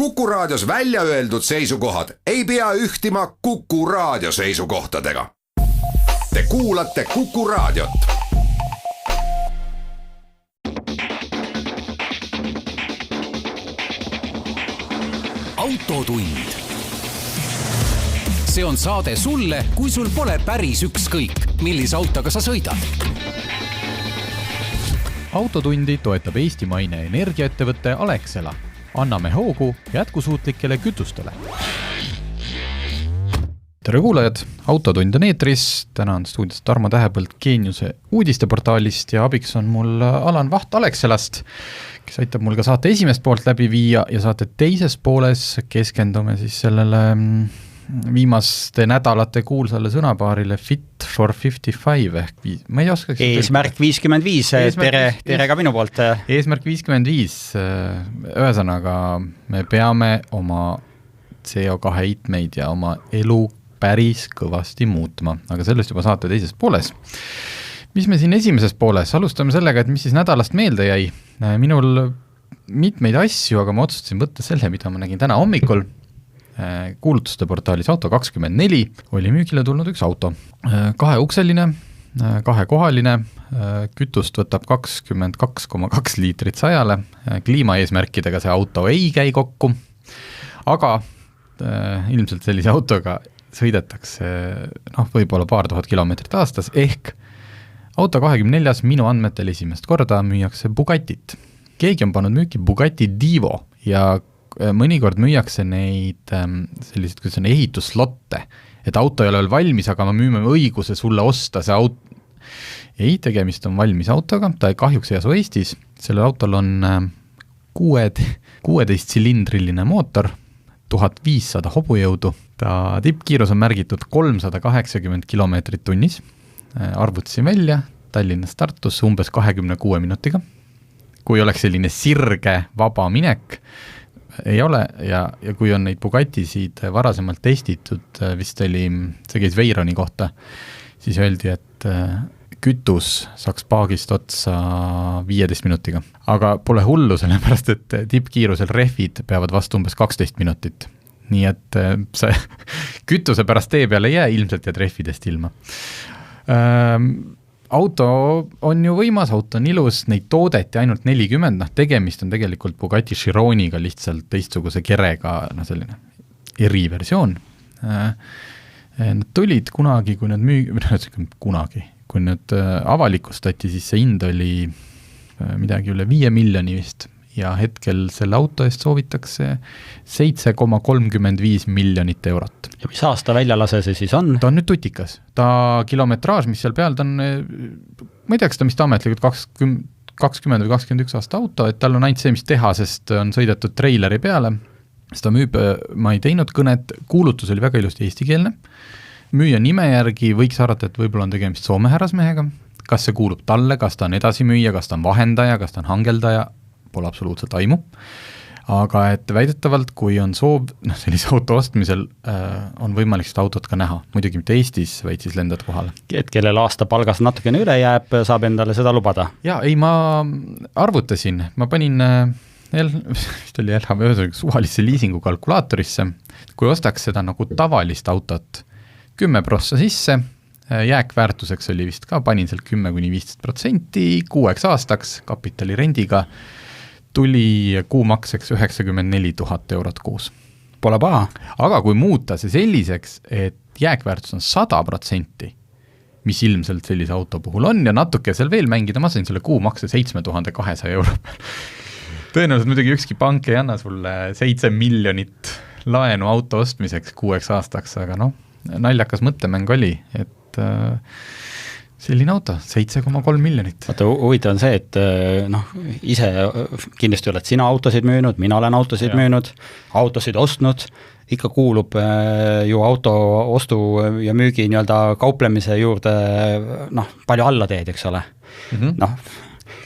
Kuku Raadios välja öeldud seisukohad ei pea ühtima Kuku Raadio seisukohtadega. Te kuulate Kuku Raadiot. Autotund. See on saade sulle, kui sul pole päris ükskõik, millise autoga sa sõidad. Autotundi toetab eestimaine energiaettevõte Alexela. Anname hoogu jätkusuutlikele kütustele. Tere kuulajad, Autotund on eetris. Täna on stuudios Tarmo Tähepõld Geeniuse uudisteportaalist ja abiks on mul Alan Vaht Alexelast, kes aitab mul ka saate esimest poolt läbi viia ja saate teises pooles keskendume siis sellele viimaste nädalate kuulsale sõnapaarile Fit for 55 ehk ma ei oskaks... Eesmärk 55, tere ka minu poolt. Eesmärk 55, ühesõnaga me peame oma CO2 heitmeid ja oma elu päris kõvasti muutma, aga sellest juba saate teises pooles. Mis me siin esimeses pooles? Alustame sellega, et mis siis nädalast meelde jäi. Minul mitmeid asju, aga ma otsustasin võtta selle, mida ma nägin täna hommikul. Kuulutuste portaalis Auto24 oli müügile tulnud üks auto. 2-ukseline, 2-kohaline, kütust võtab 22,2 liitrit sajale, kliimaeesmärkidega see auto ei käi kokku, aga ilmselt sellise autoga sõidetakse võib-olla paar tuhat kilomeetrit aastas, ehk auto 24. minu andmetel esimest korda müüakse Bugattit. Keegi on pannud müüki Bugatti Divo ja mõnikord müüakse neid sellised, kuidas on ehituslotte, et auto ei ole veel valmis, aga me müüme õiguse sulle osta see auto. Ei, tegemist on valmis autoga, ta kahjuks ei asu Eestis, sellel autol on 16-silindriline mootor, 1500 hobujõudu, ta tippkiirus on märgitud 380 kilomeetrit tunnis, arvutasin välja Tallinnast Tartus umbes 26 minutiga, kui oleks selline sirge vaba minek, ei ole ja kui on neid Bugatisid varasemalt testitud, vist oli, see käis Veyroni kohta, siis öeldi, et kütus saaks paagist otsa 15 minutiga. Aga pole hullu, sellepärast, et tippkiirusel rehvid peavad vastu umbes 12 minutit. Nii et see kütuse pärast tee peale jää, ilmselt jääd rehvidest ilma. Auto on ju võimas, auto on ilus, neid toodeti ainult 40, tegemist on tegelikult Bugatti Chironiga lihtsalt teistsuguse kerega, selline eriversioon. Nad tulid kunagi, kui nad avalikustati, siis see hind oli midagi üle 5 miljoni vist ja hetkel selle auto eest soovitakse 7,35 miljonit eurot. Ja mis aasta väljalase see siis on? Ta on nüüd tutikas. Ta kilometraaž, mis seal peal, ta on, ma ei tea, kas ta vist ametlikult 20 või 21 aasta auto, et tal on ainult see, mis teha, sest on sõidetud treileri peale. Seda müüb, ma ei teinud kõnet, kuulutus oli väga ilusti eestikeelne. Müüja nime järgi võiks arvata, et võib-olla on tegemist Soome härrasmehega. Kas see kuulub talle, kas ta on edasimüüja, kas ta on vahendaja, kas ta on hangeldaja, pole absoluutselt aimu. Aga et väidetavalt, kui on soov, sellise auto ostmisel on võimalik seda autot ka näha. Muidugi mitte Eestis, vaid siis lendad kohale. Et kellel aasta palgas natukene üle jääb, saab endale seda lubada? Ja, ei, ma arvutasin. Ma panin vist oli suvalisse liisingu kalkulaatorisse. Kui ostaks seda nagu tavalist autot 10% sisse, jääkväärtuseks oli vist ka, panin seal 10-15%, 6 aastaks kapitali rendiga, tuli kuumakseks 94 000 eurot kuus. Pole paha. Aga kui muuta see selliseks, et jääkväärtus on 100%, mis ilmselt sellise auto puhul on, ja natuke seal veel mängida, ma sain selle kuumakse 7200 euro peal. Tõenäoliselt muidugi ükski pank ei anna sulle 7 miljonit laenu auto ostmiseks 6 aastaks, aga naljakas mõttemäng oli, et selline auto, 7,3 miljonit. Vaata, huvitav on see, et ise kindlasti oled sina autosid müünud, mina olen autosid müünud, autosid ostnud, ikka kuulub ju auto ostu ja müügi kauplemise juurde palju alla teed, eks ole.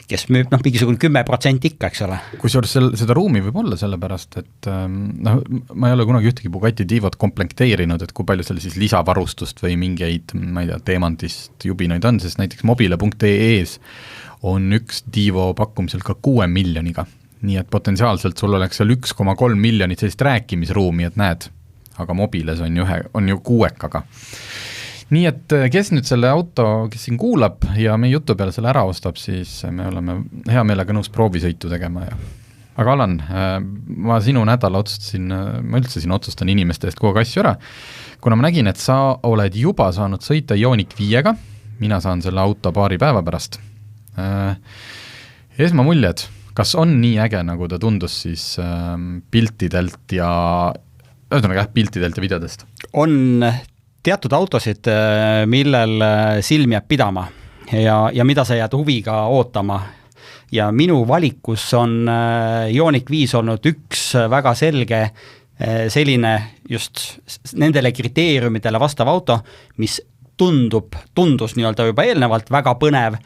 Kes müüb mingisugune 10% ikka, eks ole. Kusjuures seda ruumi võib olla sellepärast, et ma ei ole kunagi ühtegi Bugatti Divot komplekteerinud, et kui palju seal siis lisavarustust või mingeid, ma ei tea, teemantist jubinaid on, sest näiteks mobile.ee-s on üks Divo pakkumisel ka 6 miljoniga. nii et potentsiaalselt sul oleks seal 1,3 miljonit sellist rääkimisruumi, et näed, aga mobiles on ju 6, aga nii et kes nüüd selle auto, kes siin kuulab ja meie jutu peale selle ära ostab, siis me oleme hea meelega nõus proovisõitu tegema. Aga Alan, ma sinu nädala ma üldse siin otsustan inimeste eest kogu asju ära, kuna ma nägin, et sa oled juba saanud sõita Ioniq 5-ga, mina saan selle auto paari päeva pärast. Esmamuljed, kas on nii äge, nagu ta tundus siis piltidelt ja piltidelt ja videodest? On teatud autosid, millel silm jääb pidama ja mida sa jääd huviga ootama. Ja minu valikus on Ioniq 5 olnud üks väga selge selline just nendele kriteeriumidele vastav auto, mis tundus nii-öelda juba eelnevalt väga põnev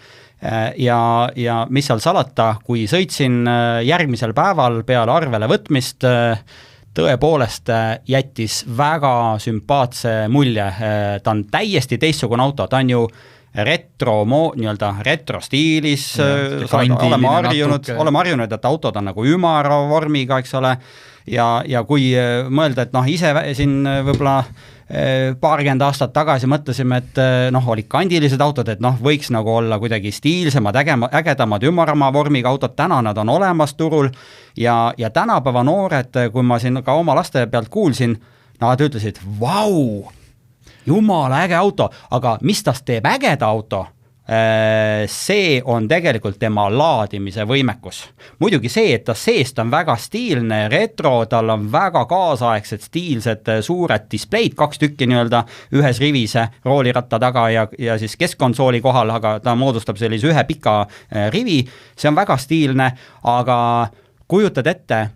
ja mis seal salata, kui sõitsin järgmisel päeval peale arvele võtmist, tõepoolest jättis väga sümpaatse mulje. Ta on täiesti teistsugune auto, ta on ju retro stiilis, oleme harjunud, et autod on nagu ümara vormiga, eks ole, ja kui mõelda, et ise siin võib-olla paarkümmend aastat tagasi mõtlesime, et olid kandilised autod, et võiks nagu olla kuidagi stiilsemad, ägedamad, ümarama vormiga autod, täna nad on olemas turul ja tänapäeva noored, kui ma siin ka oma laste pealt kuulsin, nad ütlesid, vau, jumala äge auto, aga mis tast teeb ägeda auto? See on tegelikult tema laadimise võimekus. Muidugi see, et ta seest on väga stiilne, retro, tal on väga kaasaegsed stiilsed suured displeid, 2 tükki nii-öelda ühes rivise rooliratta taga ja siis keskkonsooli kohal, aga ta moodustab sellise ühe pika rivi, see on väga stiilne, aga kujutad ette,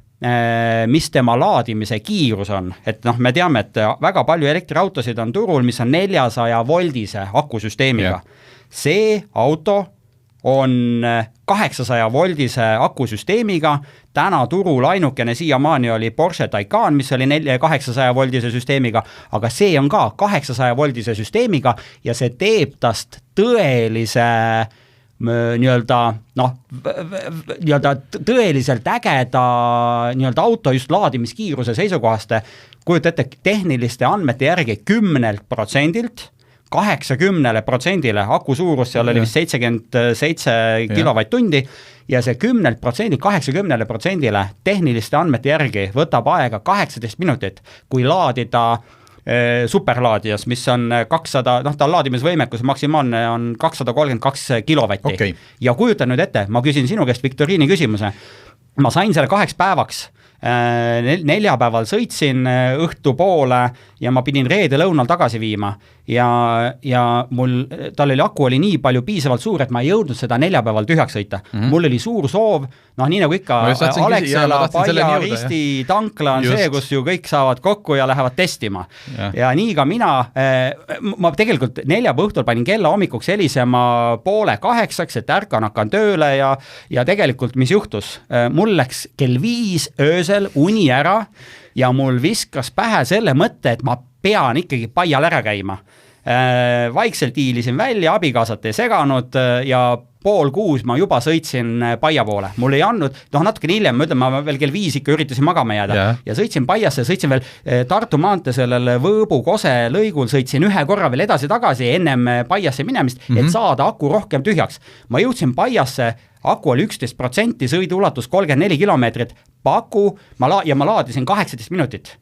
mis tema laadimise kiirus on, et me teame, et väga palju elektriautosid on turul, mis on 400 voldise akusüsteemiga. See auto on 800 voldise akusüsteemiga, täna turul ainukene siiamaani oli Porsche Taycan, mis oli 800 voldise süsteemiga, aga see on ka 800 voldise süsteemiga ja see teeb tast tõelise tõeliselt ägeda auto just laadimiskiiruse seisukohast. Kujuta ette, tehniliste andmete järgi 10%-lt 80%-le, aku suurus seal oli 77 kilovatt-tundi ja see 10%, 80%-le tehniliste andmete järgi võtab aega 18 minutit, kui laadida superlaadijas, mis on 200, ta laadimisvõimekus maksimaalne on 232 kilovatti. Okay. Ja kujutan nüüd ette, ma küsin sinu käest Viktoriini küsimuse, ma sain selle 2 päevaks, neljapäeval sõitsin õhtu poole ja ma pidin reede lõunal tagasi viima ja tal oli nii palju piisavalt suur, et ma ei jõudnud seda neljapäeval tühjaks sõita. Mul oli suur soov, nii nagu ikka Alexela, Paia, Risti tankla on see, kus ju kõik saavad kokku ja lähevad testima. Ja nii ka ma tegelikult neljapäeva õhtul panin kella hommikuks helisema 7:30, et ärkan hakkan tööle ja tegelikult mis juhtus? Mul läks kell 5 öösel uni ära ja mul viskas pähe selle mõtte, et ma pean ikkagi Paial ära käima. Vaikselt hiilisin välja, abikaasat ei seganud ja 5:30 ma juba sõitsin Paia poole. Mul ei andnud, natukene hiljem, ma veel kell 5 ikka üritasin magama jääda ja sõitsin Paiasse, sõitsin veel Tartu maantee sellel Võõbu-Kose lõigul, sõitsin ühe korra veel edasi-tagasi ennem Paiasse minemist, et saada aku rohkem tühjaks. Ma jõudsin Paiasse, aku oli 11%, sõidu ulatus 34 kilomeetrit, paku ma laadisin 18 minutit.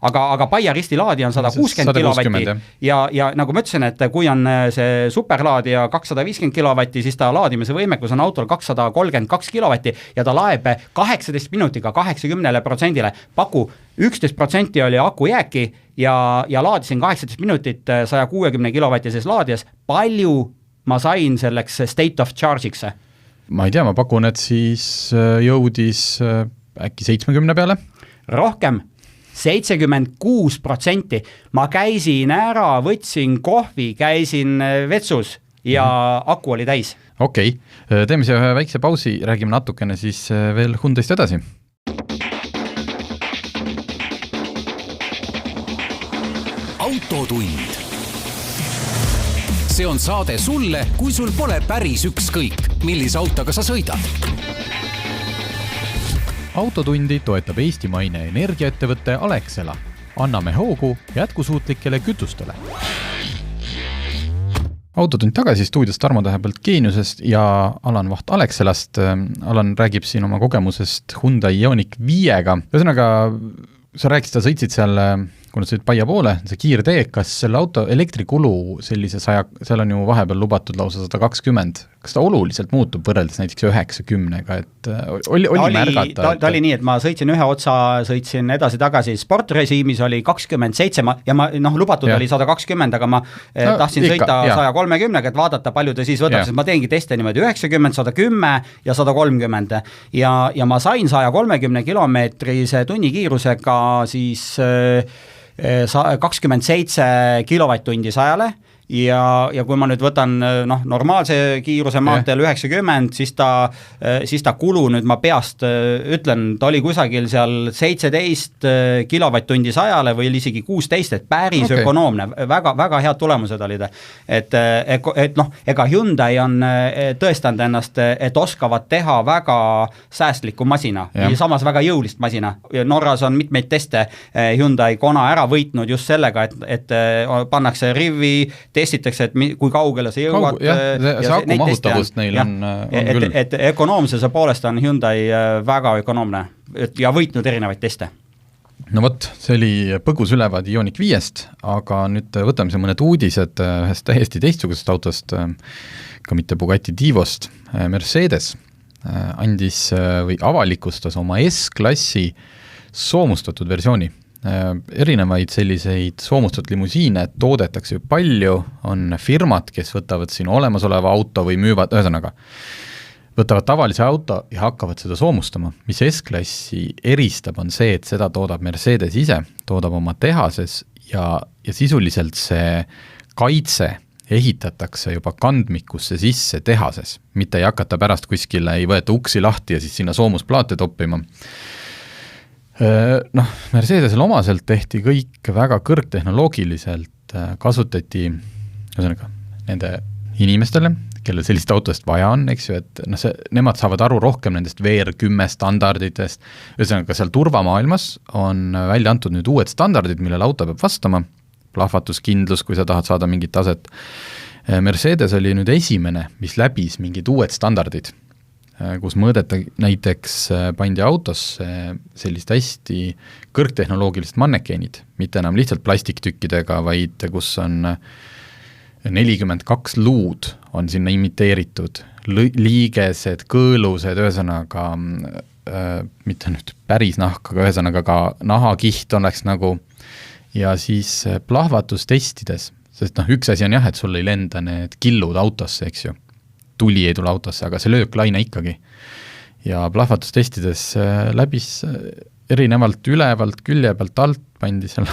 Aga Paia Risti laadi on 160 kilovatti ja nagu ma ütlesin, et kui on see superlaadija 250 kilovatti, siis ta laadimise võimekus on autol 232 kilovatti ja ta laeb 18 minutiga 80%-le. Paku 11% oli aku jääki ja laadisin 18 minutit 160 kilovatises laadijas. Palju ma sain selleks state of charge'iks? Ma ei tea, ma pakun, et siis jõudis äkki 70 peale? Rohkem. 76%. Ma käisin ära, võtsin kohvi, käisin vetsus ja aku oli täis. Okei, teeme siia ühe väikse pausi, räägime natukene siis veel Hyundaist edasi. Autotund. See on saade sulle, kui sul pole päris ükskõik, millise autoga sa sõidad. autotundi toetab eestimaine energiaettevõte Alexela. Anname hoogu jätkusuutlikele kütustele. Autotund tagasi stuudios Tarmo Tähepõld Geeniusest ja Alan Vaht Alexelast. Alan räägib siin oma kogemusest Hyundai Ioniq 5-ga. Ühesõnaga, sa rääkisid, sa sõitsid seal, kuna sa sõid Paia poole, see kiirtee, kas selle auto elektrikulu sellise 100, seal on ju vahepeal lubatud lausa 120, kas ta oluliselt muutub võrreldes näiteks 90-ga, et oli märgata? Ta oli nii, et ma sõitsin ühe otsa, sõitsin edasi-tagasi, sportrežiimis oli 27 ja ma, lubatud oli 120, aga ma tahtsin sõita 130-ga, et vaadata, palju ta siis võtab, sest ma teengi teste niimoodi 90, 110 ja 130 ja ma sain 130 kilomeetrise tunnikiirusega siis 27 kilovatt-tundi 100-le ja kui ma nüüd võtan normaalse kiiruse maanteel 90, siis ta kulu nüüd ma peast ütlen, ta oli kusagil seal 17 kilovatt-tundi 100-le või isegi 16, et päris ökonoomne, väga, väga head tulemused olid. Et ega Hyundai on tõestanud ennast, et oskavad teha väga säästliku masina ja samas väga jõulist masina. Norras on mitmeid teste Hyundai Kona ära võitnud just sellega, et pannakse rivi, testitakse, et kui kaugele see jõuad. See akumahutavust neil on küll. Et ökonoomsuse poolest on Hyundai väga ökonoomne ja võitnud erinevaid teste. No võt, see oli põgus ülevaade Ioniq 5-st, aga nüüd võtame mõned uudised ühest täiesti teistsugusest autost, ka mitte Bugatti Divost. Mercedes andis või avalikustas oma S-klassi soomustatud versiooni. Erinevaid selliseid soomustatud limusiine toodetakse ju palju, on firmad, kes võtavad siin olemasoleva auto või müüvad, ühesõnaga, võtavad tavalise auto ja hakkavad seda soomustama. Mis S-klassi eristab on see, et seda toodab Mercedes ise, toodab oma tehases ja sisuliselt see kaitse ehitatakse juba kandmikusse sisse tehases, mitte ei hakata pärast kuskile, ei võeta uksi lahti ja siis sinna soomusplaate toppima. Mercedesel omaselt tehti kõik väga kõrgtehnoloogiliselt, kasutati nende inimestele, kellel sellist autost vaja on, eks ju, et nemad saavad aru rohkem nendest VR10 standarditest, ühesõnaga seal turvamaailmas on välja antud nüüd uued standardid, millele auto peab vastama, plahvatuskindlus, kui sa tahad saada mingit taset. Mercedes oli nüüd esimene, mis läbis mingid uued standardid, kus mõõdeta näiteks pandi autosse sellist hästi kõrgtehnoloogilist mannekeenid, mitte enam lihtsalt plastiktükkidega, vaid kus on 42 luud on sinna imiteeritud, liigesed, kõõlused, ühesõnaga mitte nüüd päris nahk, aga ühesõnaga ka nahakiht oleks nagu ja siis plahvatustestides, sest üks asi on jah, et sul ei lenda need killud autosse, eks ju, tuli ei tule autosse, aga see lööklaine ikkagi. Ja plahvatustestides läbis erinevalt ülevalt, külje pealt alt pandi seal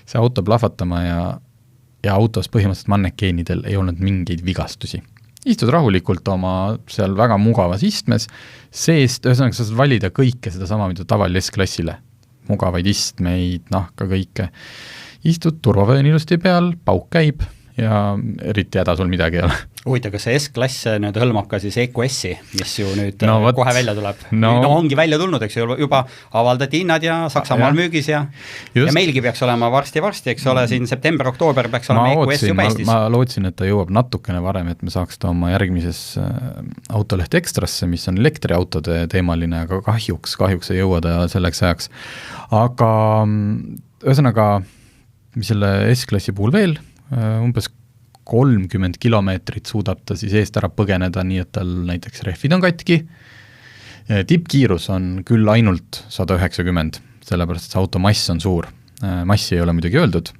see auto plahvatama ja autos põhimõtteliselt mannekeenidel ei olnud mingeid vigastusi. Istud rahulikult oma seal väga mugavas istmes, seest, ühesõnaga sa saad valida kõike seda sama, mida tavali S-klassile. Mugavaid istmeid, nahka kõike. Istud turvavöön ilusti peal, pauk käib ja eriti häda sul midagi ei ole. Huvitav, kas see S-klass nüüd hõlmab ka siis EQS-i, mis ju nüüd kohe välja tuleb? Ongi välja tulnud, eks juba avaldati hinnad ja Saksamaal müügis ja meilgi peaks olema varsti, eks ole, siin september-oktoober peaks olema EQS juba Eestis. Ma lootsin, et ta jõuab natukene varem, et me saaks ta oma järgmises autoleht ekstrasse, mis on elektriautode teemaline, aga kahjuks ei jõua ta selleks ajaks. Aga ühesõnaga, mis selle S-klassi puhul veel, umbes 30 kilomeetrit suudab ta siis eest ära põgeneda, nii et tal näiteks rehvid on katki. Tippkiirus on küll ainult 190, sellepärast et see auto mass on suur. Massi ei ole muidugi öeldud.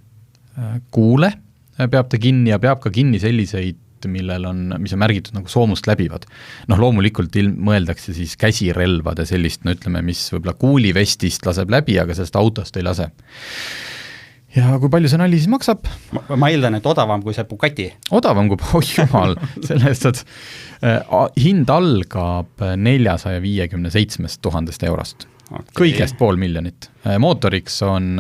Kuule peab ta kinni ja peab ka kinni selliseid, mis on märgitud nagu soomust läbivad. Loomulikult mõeldakse siis käsirelvade sellist, ütleme, mis võib-olla kuulivestist laseb läbi, aga sellest autost ei lase. Ja kui palju see nali siis maksab? Ma eeldan, et odavam kui see Bugatti. Odavam kui, jumal, sellest, et hind algab 457 000 eurost. Okay. Kõigest 500 000. Mootoriks on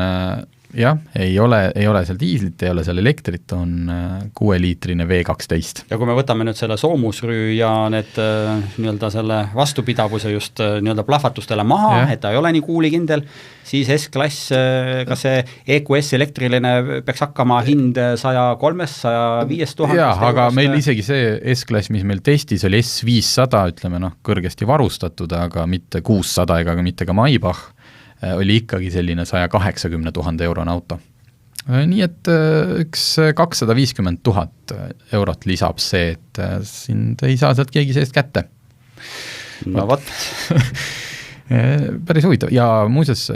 jah, ei ole seal diislit, ei ole seal elektrit, on 6-liitrine V12. Ja kui me võtame nüüd selle soomusrüü ja need nii-öelda selle vastupidavuse just nii-öelda plahvatustele maha, et ta ei ole nii kuulikindel, siis S-klass, kas see EQS elektriline peaks hakkama hind 103-105 000? Jah, aga meil isegi see S-klass, mis meil testis, oli S500, ütleme kõrgesti varustatud, aga mitte 600 ega mitte ka Maybach, oli ikkagi selline 180 000 eurone auto. Nii et üks 250 000 eurot lisab see, et sind ei saa sealt keegi seest kätte. No võt. Päris huvitav ja muuseas,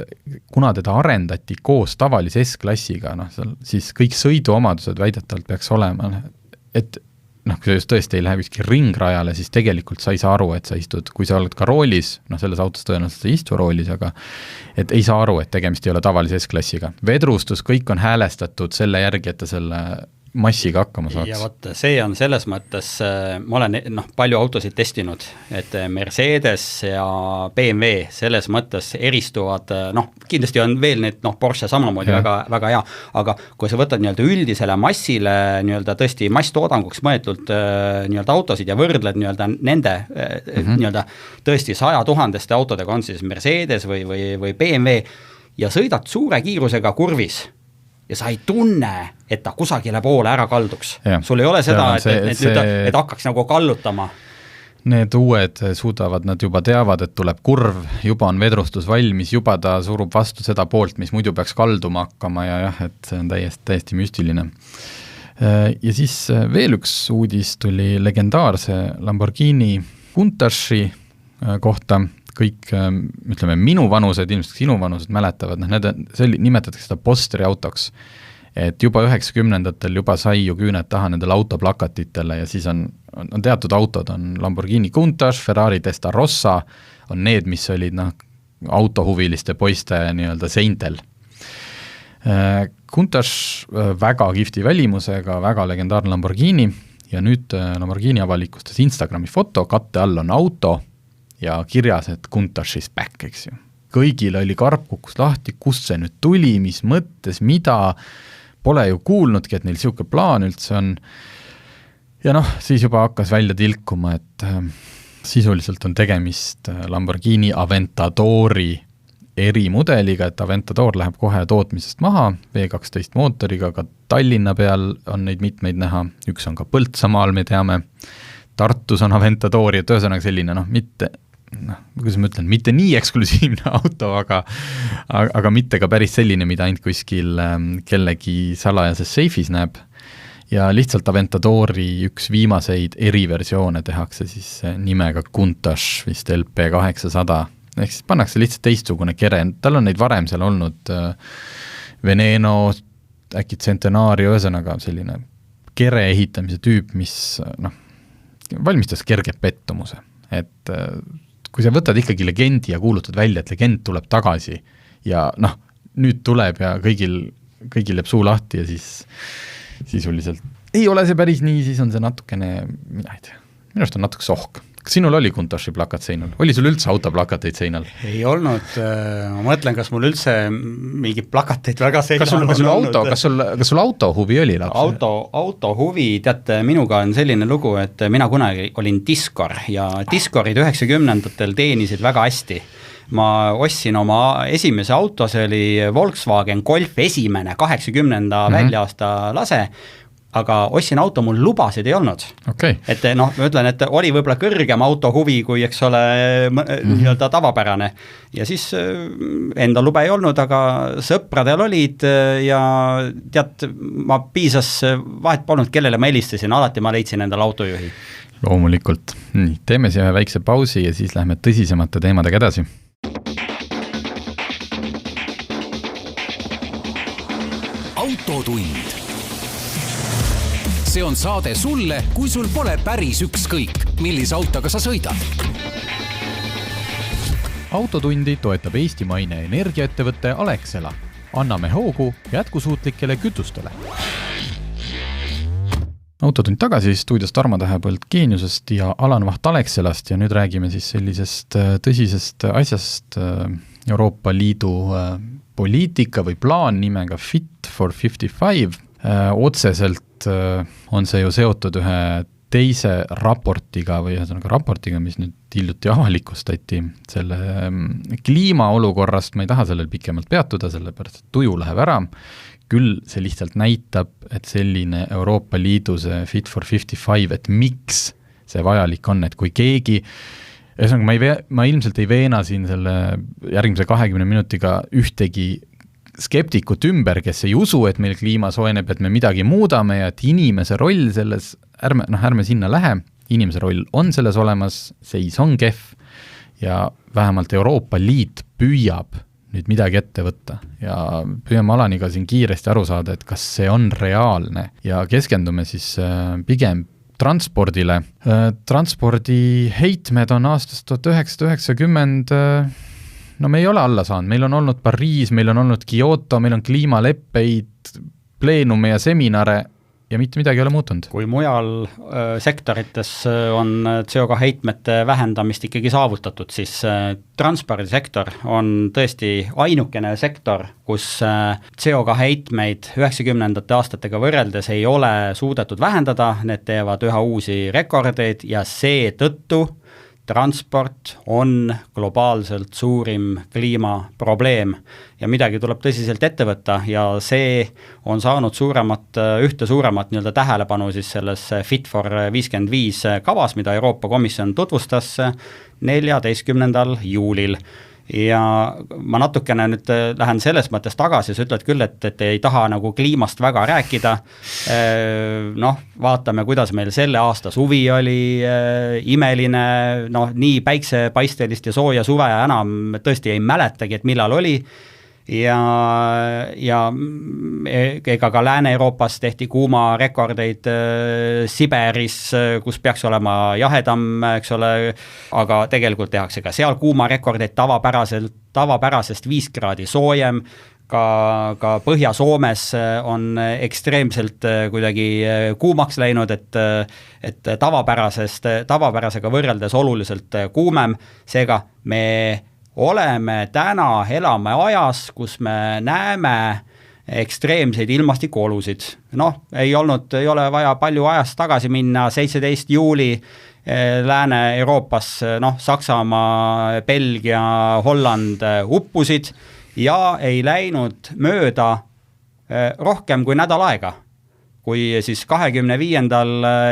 kuna teda arendati koos tavalise S-klassiga, siis kõik sõiduomadused väidetavalt peaks olema, et kui sa just tõesti ei lähe kuskil ringrajale, siis tegelikult sa ei saa aru, et sa istud, kui sa oled ka roolis, selles autos tõenäoliselt sa istu roolis, aga et ei saa aru, et tegemist ei ole tavalise S-klassiga. Vedrustus, kõik on häälestatud selle järgi, et ta selle massiga hakkama saaks. Ja võt, see on selles mõttes, ma olen palju autosid testinud, et Mercedes ja BMW selles mõttes eristuvad, kindlasti on veel need, Porsche samamoodi väga, väga hea, aga kui sa võtad nii-öelda üldisele massile, nii-öelda tõesti masstoodanguks mõeldud nii-öelda autosid ja võrdled nii-öelda nende nii-öelda tõesti 100 000 autodega, on siis Mercedes või BMW ja sõidad suure kiirusega kurvis, ja sa ei tunne, et ta kusagile poole ära kalduks. Sul ei ole seda, et hakkaks nagu kallutama. Need uued suudavad, nad juba teavad, et tuleb kurv, juba on vedrustus valmis, juba ta surub vastu seda poolt, mis muidu peaks kalduma hakkama ja jah, et see on täiesti müstiline. Ja siis veel üks uudis tuli legendaarse Lamborghini Countachi kohta, kõik, ütleme, minu vanused, ilmselt sinu vanused mäletavad, nimetatakse seda posteri autoks, et juba 90-ndatel juba sai ju küüned taha nendele autoplakatitele ja siis on teatud autod, on Lamborghini Countach, Ferrari Testarossa, on need, mis olid autohuviliste poiste nii-öelda seintel. Countach väga kihvti välimusega, väga legendaarne Lamborghini ja nüüd Lamborghini avalikustas Instagrami foto, katte all on auto, ja kirjas, et Countach is back, eks ju. Kõigil oli karp kukkus lahti, kust see nüüd tuli, mis mõttes, mida, pole ju kuulnudki, et neil siuke plaan üldse on. Ja siis juba hakkas välja tilkuma, et sisuliselt on tegemist Lamborghini Aventadori erimudeliga, et Aventador läheb kohe tootmisest maha, V12 mootoriga, ka Tallinna peal on neid mitmeid näha, üks on ka Põltsamaal, me teame, Tartus on Aventadori, et ühesõnaga selline, kuidas ma ütlen, mitte nii eksklusiivne auto, aga mitte ka päris selline, mida ainult kuskil kellegi salajases seifis näeb. Ja lihtsalt Aventadori üks viimaseid eriversioone tehakse siis nimega Countach vist LP800. Ehk siis pannakse lihtsalt teistsugune kere. Tal on neid varem seal olnud Veneno, äkki Centenario, ühesõnaga selline kere ehitamise tüüp, mis valmistas kerge pettumuse. Et kui sa võtad ikkagi legendi ja kuulutad välja, et legend tuleb tagasi ja nüüd tuleb ja kõigil jääb suu lahti ja siis sisuliselt ei ole see päris nii, siis on see natukene, mina ei tea, minu arust on natuke sohk. Kas sinul oli Countachi plakat seinal? Oli sul üldse autoplakateid seinal? Ei olnud, ma mõtlen, kas mul üldse mingi plakateid väga seinal kas sul autohuvi oli? Autohuvi, tead, minuga on selline lugu, et mina kunagi olin diskor ja diskorid 90-ndatel teenisid väga hästi. Ma ostsin oma esimese auto, see oli Volkswagen Golf esimene 80 väljaasta lase, aga ostsin auto, mul lubasid ei olnud. Okay. Et ma ütlen, et oli võib-olla kõrgem autohuvi, kui eks ole nii-öelda tavapärane. Ja siis enda luba ei olnud, aga sõpradel olid ja tead, ma piisas vahet polnud, kellele ma helistasin, alati ma leidsin endale autojuhi. Loomulikult. Nii, teeme siia väikse pausi ja siis lähme tõsisemate teemadega edasi. Autotund. See on saade sulle, kui sul pole päris ükskõik, millise autoga sa sõidad. Autotundi toetab eestimaine energiaettevõtte Alexela. Anname hoogu jätkusuutlikele kütustele. Autotund tagasi, stuudios Tarmo Tähepõld Geeniusest ja Alan Vaht Alexelast ja nüüd räägime siis sellisest tõsisest asjast Euroopa Liidu poliitika või plaan nimega Fit for 55. Otseselt on see ju seotud ühe teise raportiga või ühesõnaga raportiga, mis nüüd hiljuti avalikustati selle kliimaolukorrast, ma ei taha sellel pikemalt peatuda, sellepärast et tuju läheb ära. Küll see lihtsalt näitab, et selline Euroopa Liidu see Fit for 55, et miks see vajalik on, et kui keegi, ma ilmselt ei veena siin selle järgmise 20 minutiga ühtegi skeptikut ümber, kes ei usu, et meil kliima soojeneb, et me midagi muudame ja et inimese roll selles, ärme sinna lähe, inimese roll on selles olemas, seis on kehv ja vähemalt Euroopa Liit püüab nüüd midagi ette võtta ja püüame Alaniga siin kiiresti aru saada, et kas see on reaalne ja keskendume siis pigem transpordile. Transpordi heitmed on aastast 1990, no me ei ole alla saanud, meil on olnud Pariis, meil on olnud Kyoto, meil on kliimaleppeid, pleenume ja seminare ja mitte midagi ei ole muutunud. Kui mujal sektorites on CO2 heitmete vähendamist ikkagi saavutatud, siis transpordisektor on tõesti ainukene sektor, kus CO2 heitmeid 90. aastatega võrreldes ei ole suudetud vähendada, need teevad üha uusi rekordeid ja seetõttu transport on globaalselt suurim kliimaprobleem ja midagi tuleb tõsiselt ette võtta ja see on saanud ühte suuremat nii-öelda tähelepanu siis selles Fit for 55 kavas, mida Euroopa Komisjon tutvustas 14. juulil. Ja ma natukene nüüd lähen selles mõttes tagasi, sa ütled küll, et ei taha nagu kliimast väga rääkida, vaatame, kuidas meil selle aasta suvi oli imeline, nii päiksepaistelist ja sooja suve ja enam tõesti ei mäletagi, et millal oli ja ega ka Lääne-Euroopas tehti kuumarekordeid Siberis, kus peaks olema jahedam, eks ole, aga tegelikult tehakse ka seal kuumarekordeid tavapärasest 5 kraadi soojem, ka Põhja-Soomes on ekstreemselt kuidagi kuumaks läinud, et tavapärasega võrreldes oluliselt kuumem, seega me elame ajas, kus me näeme ekstreemseid ilmastikuolusid. Ei ole vaja palju ajast tagasi minna, 17. juuli Lääne-Euroopas, Saksamaa, Belgia, Holland uppusid ja ei läinud mööda rohkem kui nädal aega, kui siis 25.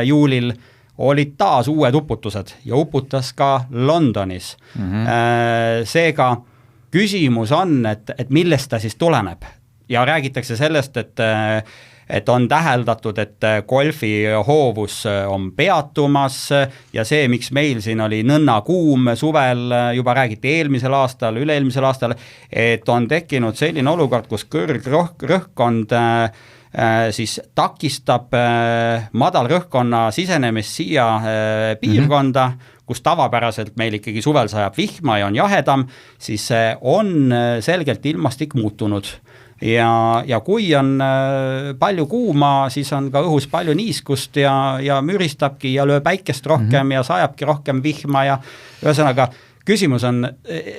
juulil olid taas uued uputused ja uputas ka Londonis. Seega küsimus on, et millest ta siis tuleneb ja räägitakse sellest, et on täheldatud, et golfi hoovus on peatumas ja see, miks meil siin oli nõnna kuum suvel, juba räägiti eelmisel aastal, üle-eelmisel aastal, et on tekkinud selline olukord, kus kõrgrõhkkond siis takistab madalrõhkkonna sisenemist siia piirkonda, kus tavapäraselt meil ikkagi suvel sajab vihma ja on jahedam, siis on selgelt ilmastik muutunud. Ja kui on palju kuuma, siis on ka õhus palju niiskust ja müristabki ja lööb päikest rohkem ja sajabki rohkem vihma ja ühesõnaga küsimus on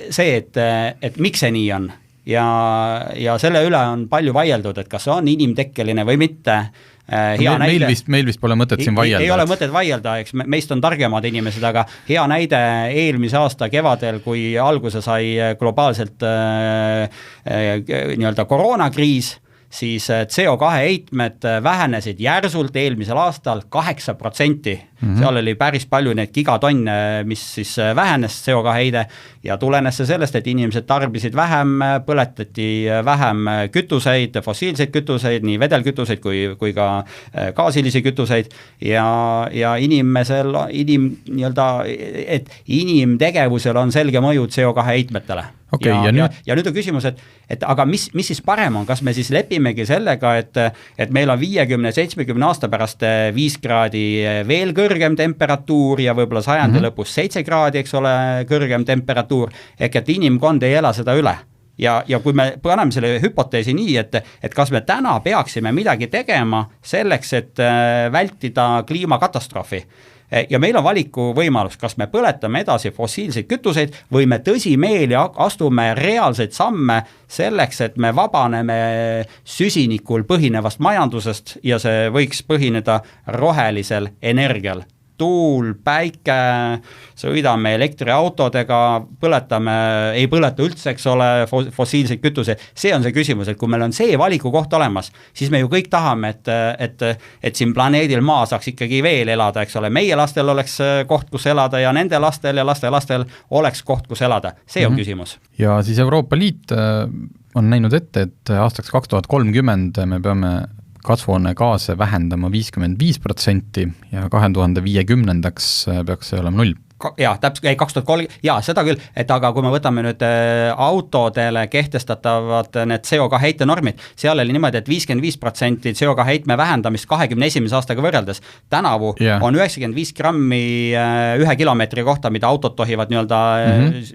see, et miks see nii on. Ja selle üle on palju vaieldud, et kas see on inimtekkeline või mitte. Meil vist pole mõtet siin vaielda. Ei ole mõtet vaielda, eks meist on targemad inimesed, aga hea näide eelmise aasta kevadel, kui alguse sai globaalselt nii-öelda koroonakriis, siis CO2 heitmed vähenesid järsult eelmisel aastal 8%. Seal oli päris palju neid gigatonne, mis siis vähenes CO2 heide ja tulenes see sellest, et inimesed tarbisid vähem, põletati vähem kütuseid, fossiilseid kütuseid, nii vedelkütuseid kui ka gaasilisi kütuseid ja inimtegevusel on selge mõju CO2 heitmetele. Okay, ja nüüd on küsimus, et aga mis siis parem on, kas me siis lepimegi sellega, et meil on 50-70 aasta pärast 5 kraadi veel kõrgem temperatuur ja võib-olla sajandi lõpus 7 kraadi, eks ole, kõrgem temperatuur, ehk et inimkond ei ela seda üle. ja kui me paneme selle hüpoteesi nii, et kas me täna peaksime midagi tegema selleks, et vältida kliimakatastroofi, ja meil on valikuvõimalus, kas me põletame edasi fossiilseid kütuseid või me tõsimeeli astume reaalseid samme selleks, et me vabaneme süsinikul põhinevast majandusest ja see võiks põhineda rohelisel energial. Tuul, päike, sõidame elektriautodega, ei põleta üldse, eks ole, fossiilseid kütuseid. See on see küsimus, et kui meil on see valiku koht olemas, siis me ju kõik tahame, et siin planeedil Maa saaks ikkagi veel elada, eks ole. Meie lastel oleks koht, kus elada ja nende lastel ja lastel oleks koht, kus elada. See on küsimus. Ja siis Euroopa Liit on näinud ette, et aastaks 2030 me peame kasvuhoonegaase vähendama 55% ja 2050 peaks see olema 0. Jaa, 2003, jaa, seda küll, et aga kui me võtame nüüd autodele kehtestatavad need CO2 heitenormid, seal oli niimoodi, et 55% CO2 heitme vähendamist 21. aastaga võrreldes. Tänavu on 95 grammi 1 kilomeetri kohta, mida autod tohivad nii-öelda,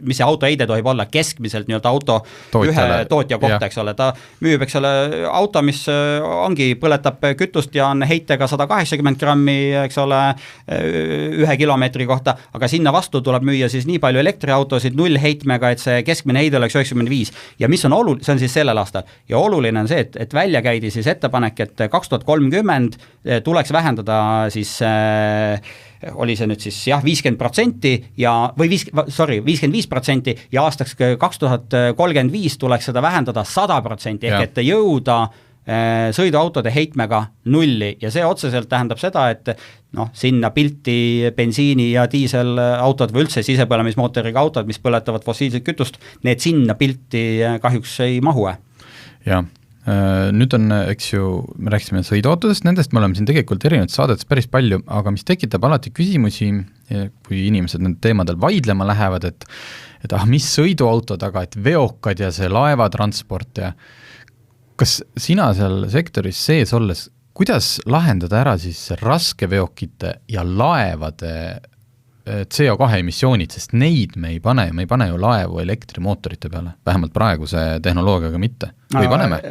mis see auto heide tohib olla keskmiselt nii-öelda auto ühe tootja kohta, eks ole. Ta müüb, eks ole, auto, mis ongi, põletab kütust ja on heitega 180 grammi, eks ole, 1 kilomeetri kohta, aga sinna vastu tuleb müüa siis nii palju elektriautosid 0 heitmega, et see keskmine heide oleks 95. Ja mis on oluline, see on siis sellel aastal. Ja oluline on see, et välja käidi siis ettepanek, et 2030 tuleks vähendada siis, oli see nüüd siis jah, 50% ja, või 55% ja aastaks 2035 tuleks seda vähendada 100%, ehk et jõuda sõiduautode heitmega 0 ja see otseselt tähendab seda, et sinna pilti bensiini ja diiselautod või üldse sisepõlemismootoriga autod, mis põletavad fossiilset kütust, need sinna pilti kahjuks ei mahu. Ja nüüd on, eks ju, me rääkisime sõiduautodest, nendest me oleme siin tegelikult erinevates saadetes päris palju, aga mis tekitab alati küsimusi, kui inimesed nende teemadel vaidlema lähevad, et mis sõiduautod, aga et veokad ja see laevatransport ja kas sina seal sektoris sees olles, kuidas lahendada ära siis raskeveokite ja laevade CO2 emissioonid, sest neid me ei pane ju laevu elektrimootorite peale, vähemalt praeguse tehnoloogiaga mitte. Või paneme?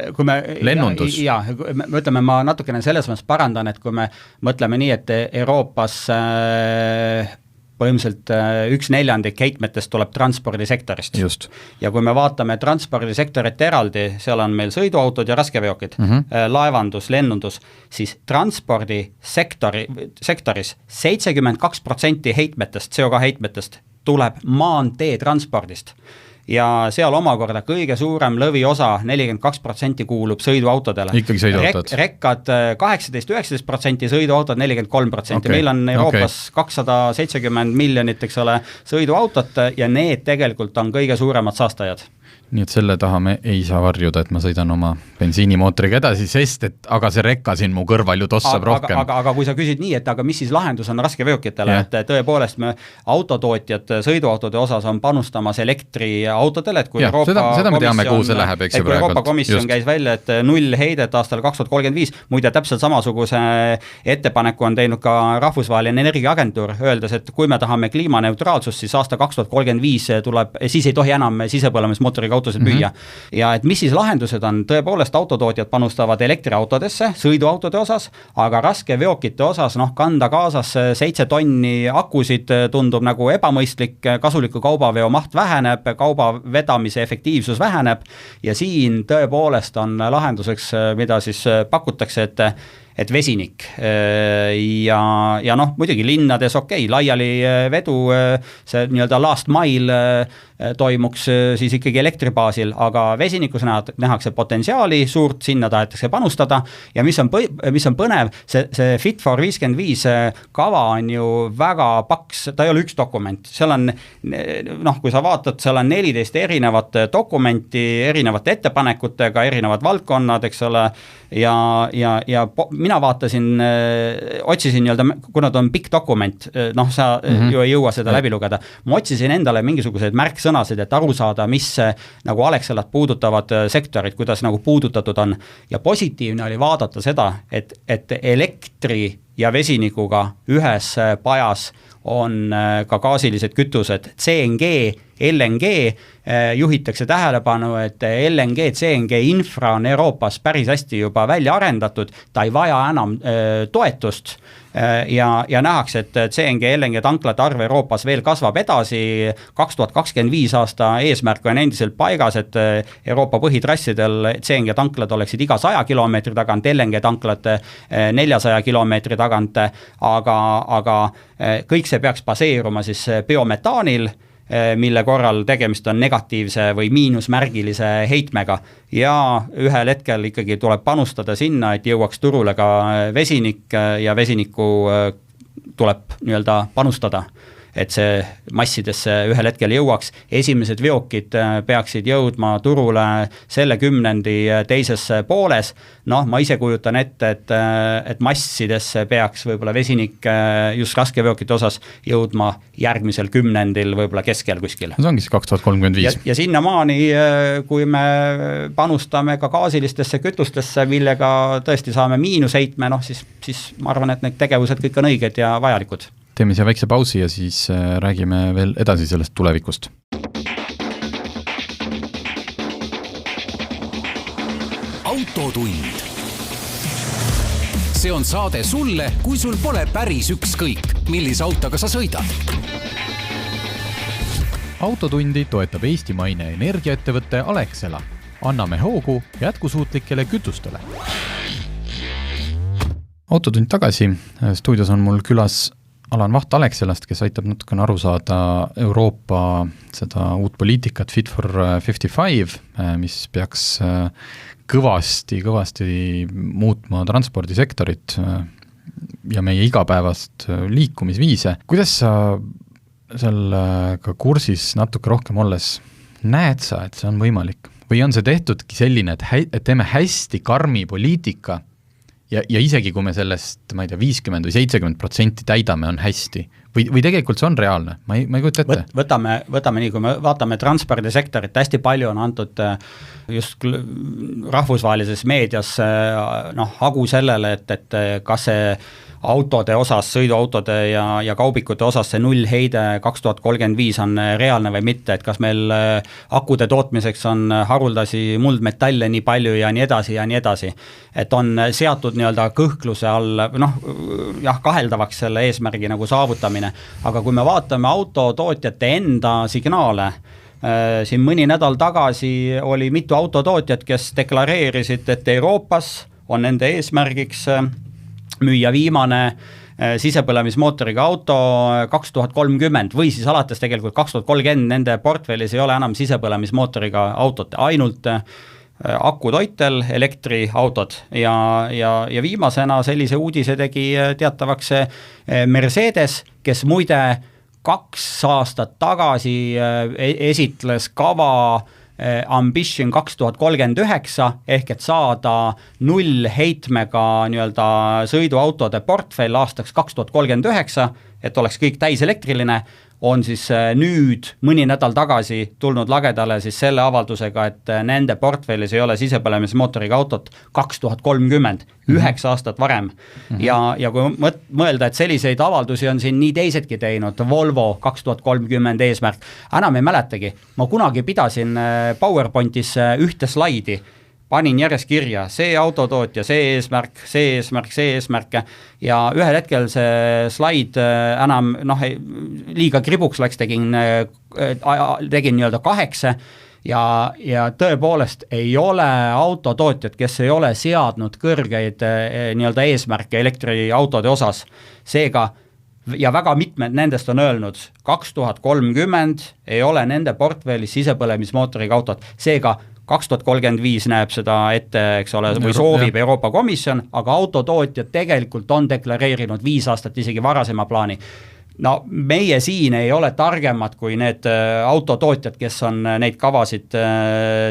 Lennundus? Jaa, mõtleme, ma natukene selles mõttes parandan, et kui me mõtleme nii, et Euroopas põhimõtteliselt 1/4 heitmetest tuleb transpordisektorist. Just. Ja kui me vaatame transpordisektorit eraldi, seal on meil sõiduautod ja raskeveokid, laevandus, lennundus, siis transpordisektoris 72% heitmetest, CO2 heitmetest tuleb maantee transpordist. Ja seal omakorda kõige suurem lõviosa, 42% kuulub sõiduautodele. Ikkagi sõiduautod. Rekkad 18-19%, sõiduautod 43%. Okay. Meil on Euroopas 270 miljonit, eks ole, sõiduautot ja need tegelikult on kõige suuremad saastajad. Nii et selle taha me ei saa varjuda, et ma sõidan oma bensiinimootoriga edasi, sest et aga see rekka siin mu kõrval ju tossab rohkem. Aga kui sa küsid nii, et aga mis siis lahendus on raskeveokitele, et tõepoolest me autotootjad sõiduautode osas on panustamas elektriautodele, et kui Euroopa Komisjon käis välja, et 0 heidet aastal 2035, muide täpselt samasuguse ettepaneku on teinud ka Rahvusvaheline Energiaagentuur, öeldes, et kui me tahame kliimaneutraalsust, siis aasta 2035 tuleb, siis ei tohi enam sisepõlemismootoriga autosid müüa. Ja et mis siis lahendused on, tõepoolest autotootjad panustavad elektriautodesse, sõiduautode osas, aga raskeveokite osas, kanda kaasas 7 tonni akusid tundub nagu ebamõistlik, kasuliku kaubaveo maht väheneb, kauba vedamise efektiivsus väheneb ja siin tõepoolest on lahenduseks, mida siis pakutakse, et vesinik ja muidugi linnades laiali vedu, see nii-öelda last mile toimuks siis ikkagi elektribaasil, aga vesinikus nähakse potentsiaali suurt, sinna tahetakse panustada ja mis on põnev, see Fit for 55 kava on ju väga paks, ta ei ole üks dokument, seal on, kui sa vaatad, seal on 14 erinevat dokumenti, erinevate ettepanekutega, erinevad valdkonnad, eks ole, ja mina vaatasin, otsisin nii-öelda, kuna ta on pikk dokument, sa ju ei jõua seda läbi lugeda, ma otsisin endale mingisuguseid märksõnasid, et aru saada, mis nagu Alexelat puudutavad sektorid, kuidas nagu puudutatud on ja positiivne oli vaadata seda, et elektri ja vesinikuga ühes pajas on ka gaasilised kütused CNG, LNG, juhitakse tähelepanu, et LNG, CNG infra on Euroopas päris hästi juba välja arendatud, ta ei vaja enam toetust ja nähakse, et CNG, LNG tanklate arv Euroopas veel kasvab edasi, 2025 aasta eesmärk on endiselt paigas, et Euroopa põhitrassidel CNG tanklad oleksid iga 100 kilomeetri tagant, LNG tanklad 400 kilomeetri tagant, aga kõik see peaks baseeruma siis biometaanil, mille korral tegemist on negatiivse või miinusmärgilise heitmega ja ühel hetkel ikkagi tuleb panustada sinna, et jõuaks turule ka vesinik ja vesinikku tuleb nii-öelda panustada, et see massidesse ühel hetkel jõuaks. Esimesed veokid peaksid jõudma turule selle kümnendi teises pooles. Ma ise kujutan ette, et massidesse peaks võib-olla vesinik just raskeveokite osas jõudma järgmisel kümnendil, võib-olla keskel kuskil. See ongi 2035. Ja sinnamaani, kui me panustame ka gaasilistesse kütustesse, millega tõesti saame miinusheitme, siis ma arvan, et need tegevused kõik on õiged ja vajalikud. Teeme siia väikse pausi ja siis räägime veel edasi sellest tulevikust. Autotund. See on saade sulle, kui sul pole päris ükskõik, millise autoga sa sõidad. Autotundi toetab eestimaine energiaettevõtte Alexela. Anname hoogu jätkusuutlikele kütustele. Autotund tagasi. Stuudios on mul külas Alan Vaht Alexelast, kes aitab natukene aru saada Euroopa seda uut poliitikat Fit for 55, mis peaks kõvasti muutma transpordisektorit ja meie igapäevast liikumisviise. Kuidas sa sellega kursis natuke rohkem olles näed sa, et see on võimalik? Või on see tehtudki selline, et teeme hästi karmi poliitika ja isegi kui me sellest, ma ei tea, 50 või 70% täidame, on hästi. Või tegelikult see on reaalne? Ma ei kujuta ette. Võtame nii, kui me vaatame transpordisektorit, hästi palju on antud just rahvusvahelises meedias hagu sellele, et kas see autode osas, sõiduautode ja kaubikute osas see nullheide 2035 on reaalne või mitte, et kas meil akude tootmiseks on haruldasi muldmetalle nii palju ja nii edasi. Et on seatud nii-öelda kõhkluse all, kaheldavaks selle eesmärgi nagu saavutamine, aga kui me vaatame autotootjate enda signaale, siin mõni nädal tagasi oli mitu autotootjat, kes deklareerisid, et Euroopas on nende eesmärgiks müüa viimane sisepõlemismootoriga auto 2030 või siis alates tegelikult 2030 nende portfellis ei ole enam sisepõlemismootoriga autot, ainult akutoitel elektriautod ja viimasena sellise uudise tegi teatavaks Mercedes, kes muide 2 aastat tagasi esitles kava Ambition 2039 ehk et saada nullheitmega nii-öelda sõiduautode portfell aastaks 2039, et oleks kõik täiselektriline, on siis nüüd mõni nädal tagasi tulnud lagedale siis selle avaldusega, et nende portfellis ei ole sisepõlemismootoriga autot 2030, 9 aastat varem. Ja kui mõelda, et selliseid avaldusi on siin nii teisedki teinud, Volvo 2030 eesmärk, enam ei mäletagi. Ma kunagi pidasin PowerPointis ühte slaidi, panin järjest kirja, see autotootja, see eesmärk ja ühel hetkel see slaid enam liiga kribuks läks, tegin nii-öelda 8 ja tõepoolest ei ole autotootjad, kes ei ole seadnud kõrgeid nii-öelda eesmärke elektriautode osas. Seega ja väga mitmed nendest on öelnud, 2030 ei ole nende portfellis sisepõlemismootoriga autot, seega 2035 näeb seda ette, eks ole, või soovib Euroopa Komisjon, aga autotootjad tegelikult on deklareerinud 5 aastat isegi varasema plaani. Meie siin ei ole targemad kui need autotootjad, kes on neid kavasid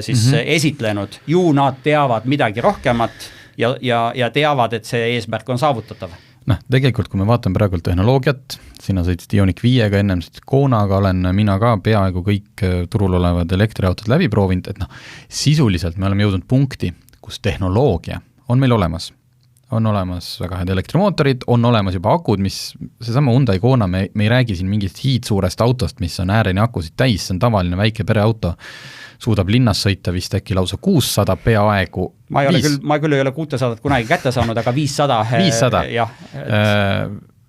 siis esitlenud. Ju nad teavad midagi rohkemat ja teavad, et see eesmärk on saavutatav. Tegelikult, kui me vaatame praegu tehnoloogiat, sina sõitsid Ioniq 5-ga, ennem sõitsid Konaga, olen mina ka peaaegu kõik turul olevad elektriautod läbi proovinud, et sisuliselt me oleme jõudnud punkti, kus tehnoloogia on meil olemas. on olemas väga head elektrimootorid, on olemas juba akud, mis seesama Hyundai Kona, me ei räägi siin mingist hiidsuurest autost, mis on ääreni akusid täis, see on tavaline väike pereauto, suudab linnas sõita vist äkki lausa 600 peaaegu. Ma küll ei ole 600 kunagi kätte saanud, aga 500. 500. Jah.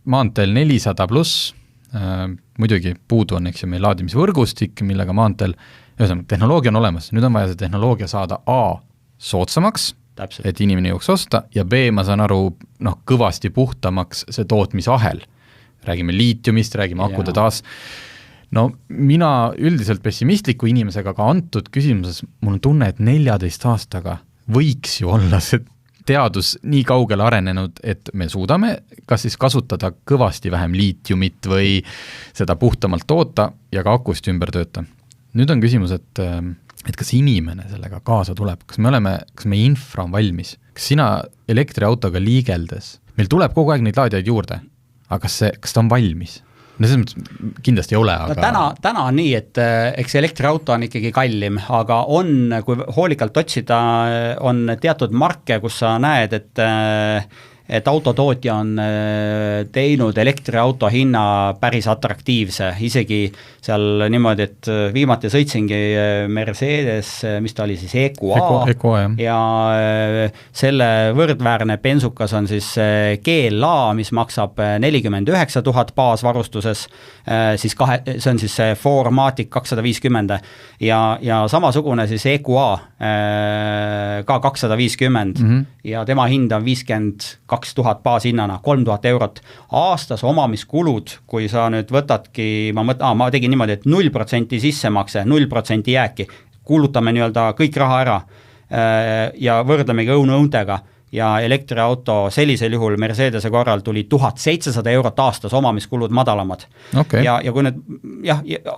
Maanteel 400 pluss, muidugi puudu on, eks ju, meil laadimisvõrgustik, millega maanteel, tehnoloogia on olemas, nüüd on vaja see tehnoloogia saada A soodsamaks, täpselt. Et inimene jõuks osta ja B, ma saan aru, kõvasti puhtamaks see tootmisahel. Räägime liitiumist, räägime akude taas. No mina üldiselt pessimistliku inimesega ka antud küsimuses, mul on tunne, et 14 aastaga võiks ju olla see teadus nii kaugele arenenud, et me suudame kas siis kasutada kõvasti vähem liitiumit või seda puhtamalt toota ja ka akust ümber tööta. Nüüd on küsimus, et kas inimene sellega kaasa tuleb, kas meie infra on valmis, kas sina elektriautoga liigeldes, meil tuleb kogu aeg neid laadijaid juurde, aga kas ta on valmis? No selles mõttes kindlasti ei ole, aga... No täna on nii, et eks elektriauto on ikkagi kallim, aga kui hoolikalt otsida, on teatud marke, kus sa näed, et autotootja on teinud elektriauto hinna päris atraktiivse, isegi seal niimoodi, et viimati sõitsingi Mercedes, mis ta oli siis EQA ja selle võrdväärne bensukas on siis GLA, mis maksab 49 000 baasvarustuses, siis see on siis Formatic 250 ja samasugune siis EQA ka 250 ja tema hind on 52 000 baashinnana, 3000 eurot aastas omamiskulud, kui sa nüüd võtadki, ma tegin niimoodi, et 0% sissemakse, 0% jääki, kulutame nii-öelda kõik raha ära ja võrdlemegi õuntega ja elektriauto sellisel juhul Mercedese korral tuli 1700 eurot aastas omamiskulud madalamad. Okay. Ja kui nüüd,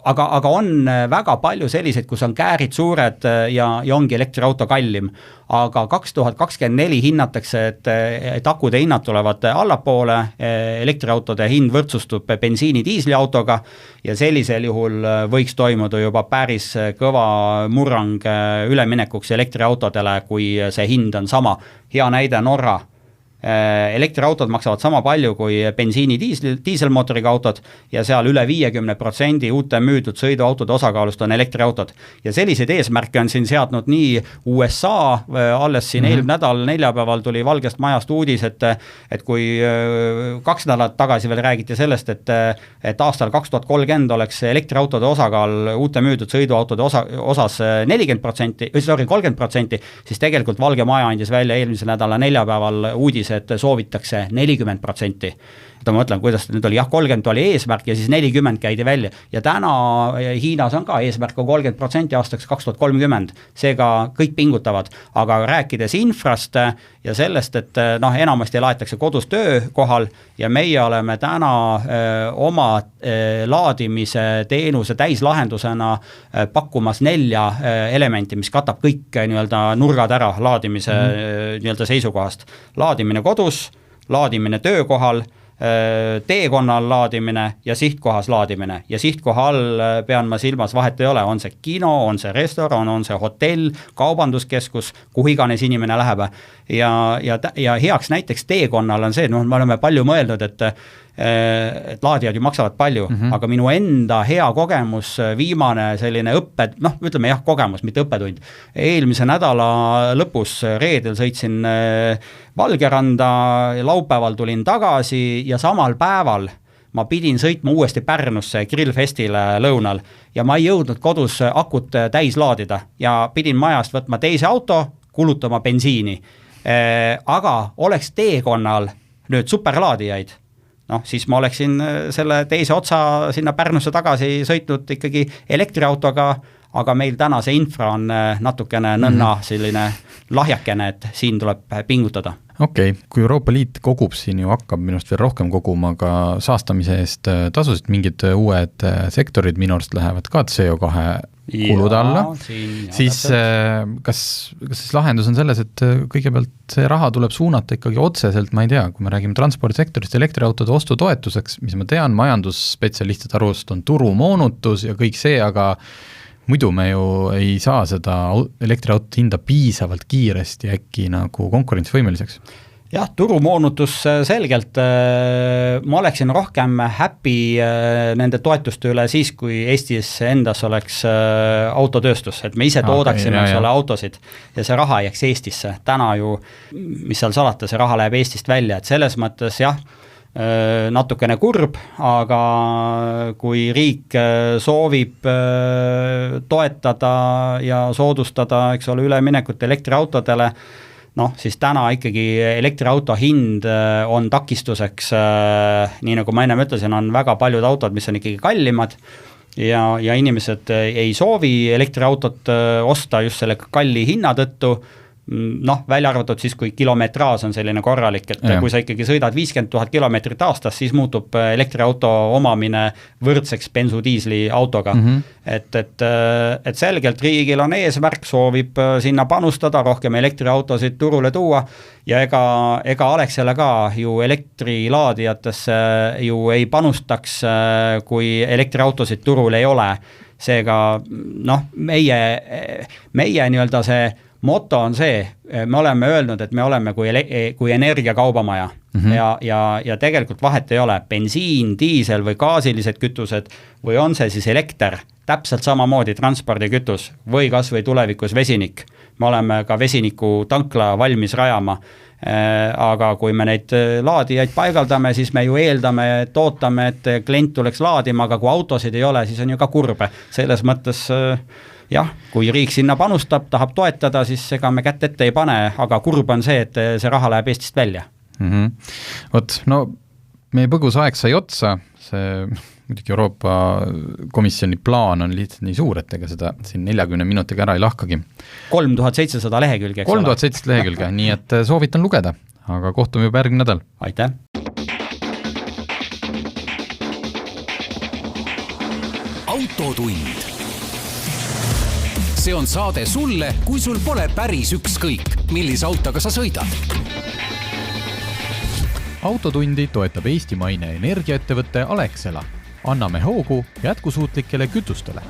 aga on väga palju selliseid, kus on käärid suured ja ongi elektriauto kallim, aga 2024 hinnatakse, et akude hinnad tulevad allapoole, elektriautode hind võrdsustub bensiini diisliautoga ja sellisel juhul võiks toimuda juba päris kõva murrang üleminekuks elektriautodele, kui see hind on sama. Hea näide Norra. Elektriautod maksavad sama palju kui bensiini diiselmootoriga autod ja seal üle 50% uute müüdud sõiduautode osakaalust on elektriautod. Ja selliseid eesmärke on siin seadnud nii USA, alles siin eelmine nädal neljapäeval tuli Valgest Majast uudis, et kui 2 nädalat tagasi veel räägiti sellest, et aastal 2030 oleks elektriautode osakaal uute müüdud sõiduautode osas 40%, 30%, siis tegelikult Valge Maja andis välja eelmise nädala neljapäeval uudis, et soovitakse 40%. Ma mõtlen, kuidas nüüd oli, 30 oli eesmärk ja siis 40 käidi välja. Ja täna Hiinas on ka eesmärk 30% aastaks 2030. Seega kõik pingutavad, aga rääkides infrast ja sellest, et enamasti laetakse kodus töökohal ja meie oleme täna oma laadimise teenuse täislahendusena pakkumas 4 elementi, mis katab kõik nii-öelda nurgad ära laadimise nii-öelda seisukohast. Laadimine kodus, laadimine töökohal, teekonnal laadimine ja sihtkohas laadimine. Ja sihtkoha all pean ma silmas, vahet ei ole, on see kino, on see restoran, on see hotell, kaubanduskeskus, kuhu iganes inimene läheb. Ja heaks näiteks teekonnal on see, me oleme palju mõelnud, et laadijad ju maksavad palju, aga minu enda hea kogemus, viimane selline ütleme kogemus, mitte õppetund. Eelmise nädala lõpus reedel sõitsin Valgeranda, laupäeval tulin tagasi ja samal päeval ma pidin sõitma uuesti Pärnusse grillfestile lõunal ja ma ei jõudnud kodus akut täis laadida ja pidin majast võtma teise auto, kulutama bensiini. Aga oleks teekonnal nüüd superlaadijaid, siis ma oleksin selle teise otsa sinna Pärnusse tagasi sõitnud ikkagi elektriautoga, aga meil täna see infra on natukene nõnna selline lahjakene, et siin tuleb pingutada. Okei, kui Euroopa Liit kogub siin ju hakkab minust veel rohkem koguma, aga saastamise eest tasusid mingid uued sektorid minu arust lähevad ka CO2 kulud alla, siis kas lahendus on selles, et kõigepealt see raha tuleb suunata ikkagi otseselt, ma ei tea, kui me räägime transpordisektorist elektriautode ostutoetuseks, mis ma tean, majandusspetsialistid arust on turumoonutus ja kõik see, aga muidu me ju ei saa seda elektriautot hinda piisavalt kiiresti äkki nagu konkurentsivõimeliseks. jah, turumoonutus selgelt, ma oleksin rohkem happy nende toetuste üle siis, kui Eestis endas oleks autotööstus, et me ise toodaksime autosid ja see raha jääks Eestisse. Täna ju, mis seal salata, see raha läheb Eestist välja, et selles mõttes jah, natukene kurb, aga kui riik soovib toetada ja soodustada, eks ole, üleminekut elektriautodele, noh, siis täna ikkagi elektriauto hind on takistuseks, nii nagu ma enne ütlesin, on väga paljud autod, mis on ikkagi kallimad ja inimesed ei soovi elektriautot osta just selle kalli hinna tõttu, noh, välja arvatud siis, kui kilometraaž on selline korralik, et kui sa ikkagi sõidad 50 000 kilomeetrit aastas, siis muutub elektriauto omamine võrdseks bensudiisli autoga. Et selgelt riigil on eesmärk, soovib sinna panustada, rohkem elektriautosid turule tuua ja ega Alexela ka ju elektrilaadijatesse ju ei panustaks, kui elektriautosid turul ei ole. Seega, noh, meie nii-öelda see moto on see, me oleme öelnud, et me oleme kui energiakaubamaja ja tegelikult vahet ei ole, bensiin, diisel või gaasilised kütused või on see siis elekter, täpselt samamoodi transpordikütus või kas või tulevikus vesinik. Me oleme ka vesiniku tankla valmis rajama, aga kui me neid laadijaid paigaldame, siis me ju eeldame, et ootame, et klient tuleks laadima, aga kui autosid ei ole, siis on ju ka kurbe. Selles mõttes jah, kui riik sinna panustab, tahab toetada, siis ega me kätt ette ei pane, aga kurb on see, et see raha läheb Eestist välja. Vot, no meie põgus aeg sai otsa, see muidugi Euroopa Komisjoni plaan on lihtsalt nii suur, et ega seda siin 40 minutiga ära ei lahkagi. 3700 lehekülge, 3700 lehekülge, nii et soovitan lugeda, aga kohtume juba järgmine nädal. Aitäh! Autotund. See on saade sulle, kui sul pole päris ükskõik, millise autoga sa sõidad. Autotundi toetab eestimaine energiaettevõtte Alexela. Anname hoogu jätkusuutlikele kütustele.